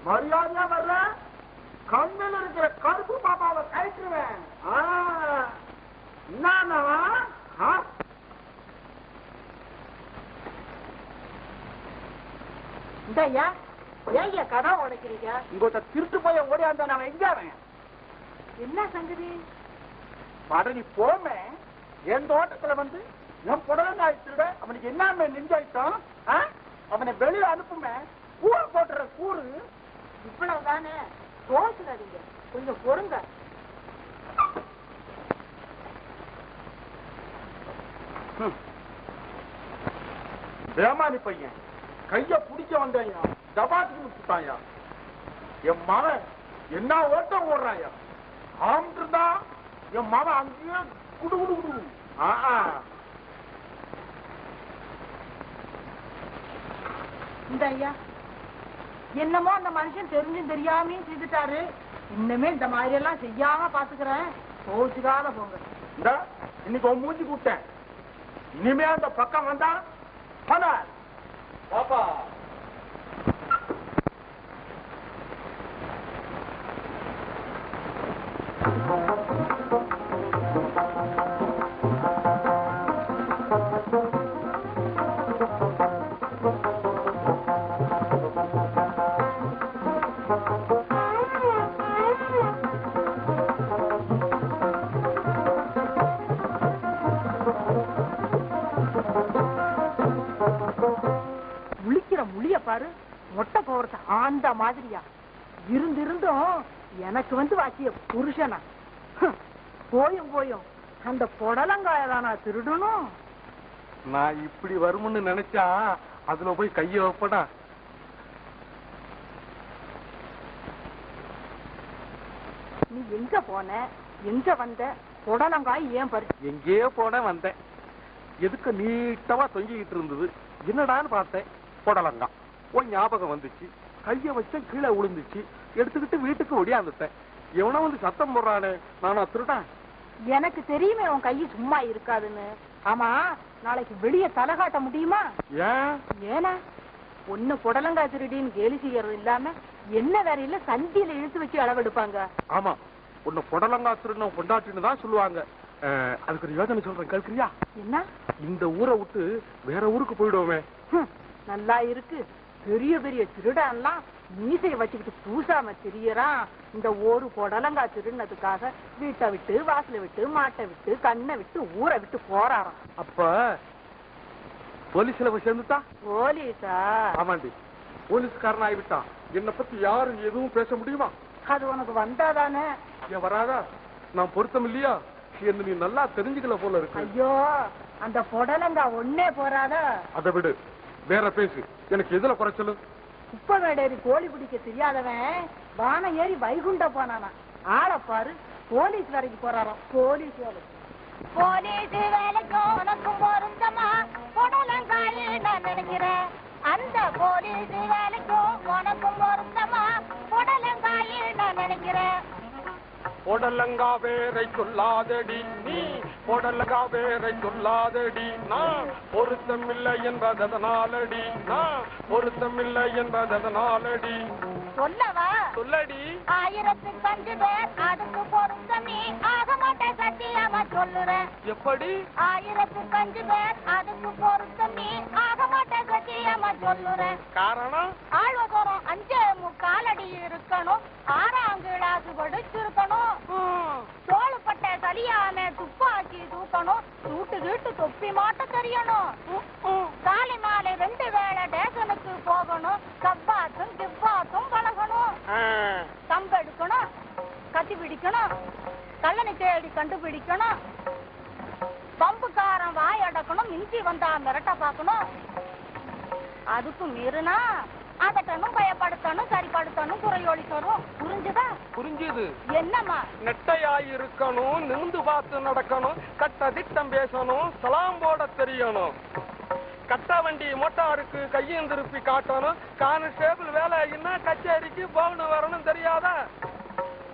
மரியாதையா வர்ற கண்ணில் இருக்கிற கருப்பு பாப்பாவை கழிச்சுருவேன். என்னவா இந்தய்யா ஏய்யா கதை உடைக்கிறீங்க? இங்க திருட்டு போய் ஓடியாந்த நான் எங்க என்ன சங்கதி? படனி போமே என் தோட்டத்துல வந்து என் புடலங்காய் திருட அவனுக்கு என்ன நெஞ்சாயிட்டோம். அவனை வெளியில அனுப்புமே கூறு போட்டுற கூறு. இவ்வளவுதானே, தோசுறாதீங்க, கொஞ்சம் பொறுங்க. வேமானி பையன் கைய புடிக்க வந்தாயா, ஜபாத்துக்கு முடிச்சுட்டாயா. என் மகன் என்ன ஓட்டம் ஓடுறாயா. ஆம்பிருந்தா என் மகன் அங்கேயே குடு குடு குடு. இந்த ஐயா என்னமோ அந்த மனுஷன் தெரிஞ்சும் தெரியாமையும் செய்துட்டாரு. இன்னுமே இந்த மாதிரி எல்லாம் செய்யாம பாத்துக்கிறேன். போச்சுக்காத போங்க. இந்த இன்னைக்கு உன் மூஞ்சி கூட்டேன். இனிமே அந்த பக்கம் வந்தா பாப்பா பாரு, மொட்டை போறது அந்த மாதிரியா இருந்தும் எனக்கு வந்து வாக்கிய புருஷனா. போயும் போயும் அந்த புடலங்காயதானா திருடணும். நான் இப்படி வரும்னு நினைச்சா அதுல போய் கைய வைப்படா. நீ எங்க போன, எங்க வந்த? புடலங்காய் ஏன் பறி? எங்கேயோ போன வந்தேன். எதுக்கு நீட்டமா தொங்கிக்கிட்டு இருந்தது. என்னடான்னு பார்த்தேன், புடலங்காய். உன் ஞாபகம் வந்துச்சு. கைய வச்ச கீழே விழுந்துச்சு. எடுத்துக்கிட்டு வீட்டுக்கு ஒடியாந்துட்டேன். எவனா வந்து சத்தம் போடுறானே, நானா திருடன்? எனக்கு தெரியுமே உன் கையை சும்மா இருக்காதுன்னு. ஆமா, நாளைக்கு வெளியே தலை காட்ட முடியுமா? ஏன்னா ஒண்ணு புடலங்காய் திருடின்னு கேலி செய்யறது இல்லாம என்ன வேறையில சந்தியில இழுத்து வச்சு அளவெடுப்பாங்க. ஆமா, உன்னை புடலங்காய் திருடின கொண்டாட்டின்னு தான் சொல்லுவாங்க. அதுக்கு ஒரு யோசனை சொல்றேன், கேட்கிறியா? என்ன? இந்த ஊரை விட்டு வேற ஊருக்கு போயிடுவோமே. நல்லா இருக்கு. பெரிய பெரிய திருடன்லாம் மீசையை வச்சுக்கிட்டு பூசாம திரியறான். இந்த ஒரு புடலங்காய் திருடினதுக்காக வீட்டை விட்டு, வாசலை விட்டு, மாட்டை விட்டு, கண்ணை விட்டு, ஊரை விட்டு போறாராம். அப்ப போலீஸ்ல போய் சேர்ந்துட்டா? போலீஸா? ஆமாண்டி, போலீஸ்காரன் ஆகிவிட்டான். என்னை பத்தி யாரும் எதுவும் பேச முடியுமா? அது உனக்கு வந்தாதானே. ஏன் வராதா? நான் பொருத்தம் இல்லையா என்று நீ நல்லா தெரிஞ்சுக்கல போல இருக்கு. ஐயோ, அந்த புடலங்காய் ஒன்னே போறாதா? அதை விடு, வேற பேசு. எனக்கு எதுல குறைச்சலு? குப்பை மேடேறி கோழி பிடிக்க தெரியாதவன் வானம் ஏறி வைகுண்ட போனானா. ஆளை பாரு, போலீஸ் வேலைக்கு போறாராம். போலீஸ் வேலைக்கு. போலீஸ் வேலைக்கும் உனக்கும் பொருந்தமா புடலங்காய் நான் நினைக்கிறேன். அந்த போலீஸ் வேலைக்கும் உனக்கும் பொருந்தமா புடலங்காய் நான் நினைக்கிறேன். புடலங்கா வேரை சொல்லாதடி நீ, புடலங்கா வேரை சொல்லாதடி நான். பொருத்தமில்லை என்பதனாலடி நான், பொருத்தமில்லை என்பதனாலடி. சொல்லவா? சொல்லடி. 1005 பேர் அதுக்கு பொருத்தமே ஆக மாட்டேன், சத்தியமா சொல்லுறேன். எப்படி? 1005 பேர் அதுக்கு பொருத்தமே ஆக மாட்டேன், சத்தியமா சொல்லுறேன். காரணம்? ஆழ்வதோறும் 5.25 அடி இருக்கணும், 6ஆம் கிளாஸ் படிச்சிருக்கணும், தோளுப்பட்ட சலியாம துப்பாக்கி தூக்கணும், சூட்டு கீட்டு தொப்பி மாட்ட தெரியணும், காலை மாலை 2 வேளை டேஷனுக்கு போகணும், கப்பாத்தும் கிப்பாத்தும் பழகணும், கம்பெடுக்கணும், கத்தி பிடிக்கணும், கள்ளனை தேடி கண்டுபிடிக்கணும், பம்புக்காரன் வாய் அடக்கணும், மிஞ்சி வந்தா மிரட்ட பாக்கணும். அதுக்கு மீறினா அதட்டணும், பயப்படுத்தணும், சரிப்படுத்தணும், குறையொலி தரும். புரிஞ்சுதா? புரிஞ்சுது. என்னம்மா? நெட்டையாய் இருக்கணும், நிமிந்து பார்த்து நடக்கணும், கட்ட திட்டம் பேசணும், சலாம் போட தெரியணும், கட்ட வண்டி மோட்டாருக்கு கையும் திருப்பி காட்டணும், கான்ஸ்டேபிள் வேலை என்ன கச்சேரிக்கு போகணும் வரணும் தெரியாதா?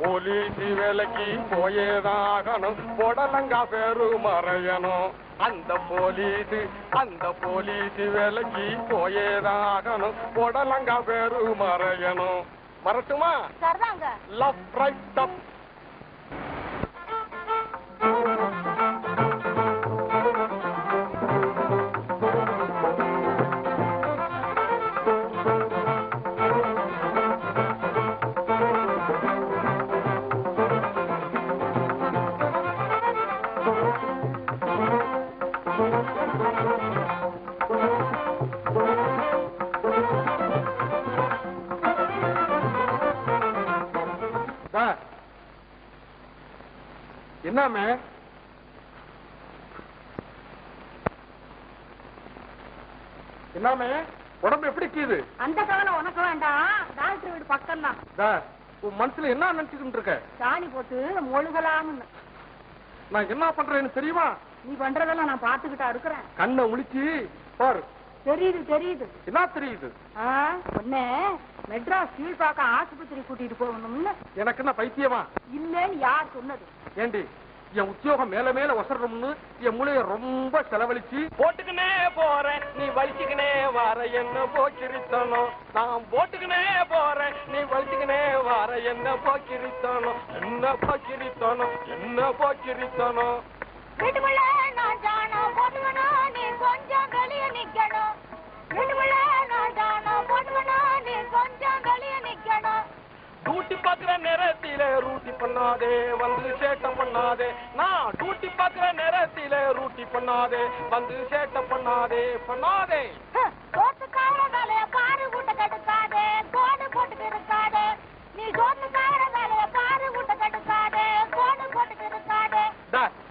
போலீஸ் வேலைக்கு போயேதான் ஆகணும், புடலங்கா பேரு மறையணும். அந்த போலீஸ் வேலைக்கு போயேதான் ஆகணும், புடலங்கா பேரு மறையணும். வரட்டுமா? சரிதாங்க. லெஃப்ட் ரைட் அப். என்னமே என்னமே உடம்பு எப்படி இருக்குது? அந்த கவலை உனக்கு வேண்டாம், டாக்டர் வீடு பக்கம் தான். உன் மனசுல என்ன நினைச்சுக்கிட்டு இருக்க? சாணி போட்டு மொழுகலாம்னு. நான் என்ன பண்றேன்னு தெரியுமா? நீ பண்றதெல்லாம் நான் பாத்துக்கிட்டா இருக்கிறேன். கண்ணை முழிச்சு பாரு. தெரியுது தெரியுது. என்ன தெரியுது? ஒண்ணே மெட்ராஸ் கீழ்பாக்கம் ஆஸ்பத்திரி கூட்டிட்டு போகணும்னு. எனக்கு என்ன பைத்தியமா? இல்லன்னு யார் சொன்னது? ஏண்டி என் உத்தியோகம் மேல மேல வசரணும்னு என் மூளைய ரொம்ப செலவழிச்சு போட்டுக்கினே போறேன், நீ வலிச்சுக்கினே வர என்ன போக்கிரித்தனும். நான் போட்டுக்கினே போறேன், நீ வலிச்சுக்கினே வர என்ன போக்கிரித்தனும். என்ன போக்கிரித்தனும், என்ன போக்கிரித்தனும். வீட்டுக்குள்ள நான் ஜானம் போட்டுக்கணும், நீ கொஞ்சம் வெளிய நிக்கணும். வீட்டுக்குள்ள நான் ஜானம் போட்டுக்கணும், நீ கொஞ்சம் வெளிய நிக்கணும். டூட்டி பாக்குற நேரத்தில ரூட்டி பண்ணாதே, வந்து சேட்டை பண்ணாதே. நான் டூட்டி பாக்குற நேரத்தில ரூட்டி பண்ணாதே, வந்து சேட்டை பண்ணாதே பண்ணாதே. சோத்துக்கார வேலைய பாரு கூட்ட கட்டுக்காதே, கோடு போட்டுட்டு இருக்காதே. நீ சோத்துக்கார வேலைய பாரு கூட்ட கட்டுக்காதே, கோடு போட்டுட்டு இருக்காதே.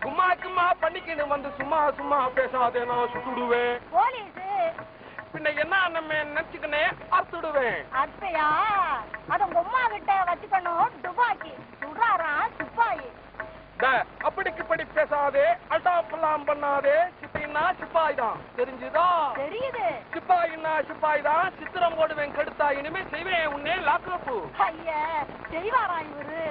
கும்மா கும்மா பண்ணிக்கின்னு வந்து சும்மா சும்மா பேசாதே, நான் சுட்டுடுவேன். போலீஸ் பின்ன என்ன நம்ம நினைச்சுக்கினே அறுத்துடுவேன். அத்தையா அத உங்க அம்மா கிட்ட வச்சுக்கணும். துபாக்கி சுடுறாராம் சிப்பாயி. அப்படிக்கு படி பேசாதே, அல்டாப்பெல்லாம் பண்ணாதே. சிப்பின்னா சிப்பாய் தான், தெரிஞ்சுதா? தெரியுது. சிப்பாயின்னா சிப்பாய் தான். சித்திரம் போடுவேன் கெடுத்தா, இனிமே செய்வேன் உன்னே லாக்கப்பு. ஐய செய்வாராம் இவரு.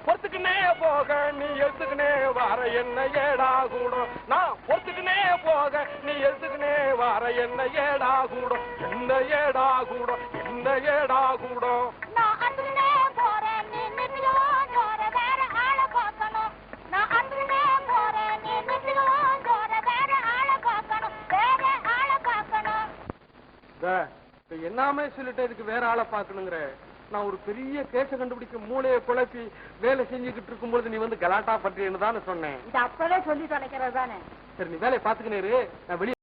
பொறுத்துக்குனே போக நீ எழுத்துக்குனே வர என்ன ஏடா கூடும். நான் பொறுத்துக்குனே போக நீ எழுத்துக்குனே வர என்ன ஏடா கூடும். என்ன ஏடா கூடும், என்ன ஏடா கூடும். நான் அந்துனே போறேன், நீ நின்னுவோ ஜோர வேற ஆளை பார்க்கணும். நான் அந்துனே போறேன், நீ நின்னுவோ ஜோர வேற ஆளை பார்க்கணும். வேற ஆளை பார்க்கணும். என்னாமே சொல்லிட்டு இதுக்கு வேற ஆளை பார்க்கணுங்கிற. நான் ஒரு பெரிய கேஸ கண்டுபிடிக்க மூளையை குழப்பி வேலை செஞ்சுக்கிட்டு இருக்கும்போது நீ வந்து கலாட்டா பண்றேன்னு தானே சொன்னேன். இது அப்பவே சொல்லி தொலைக்கிறது தானே. சரி, நீ வேலையை பாத்துக்கினே, நான் வெளியே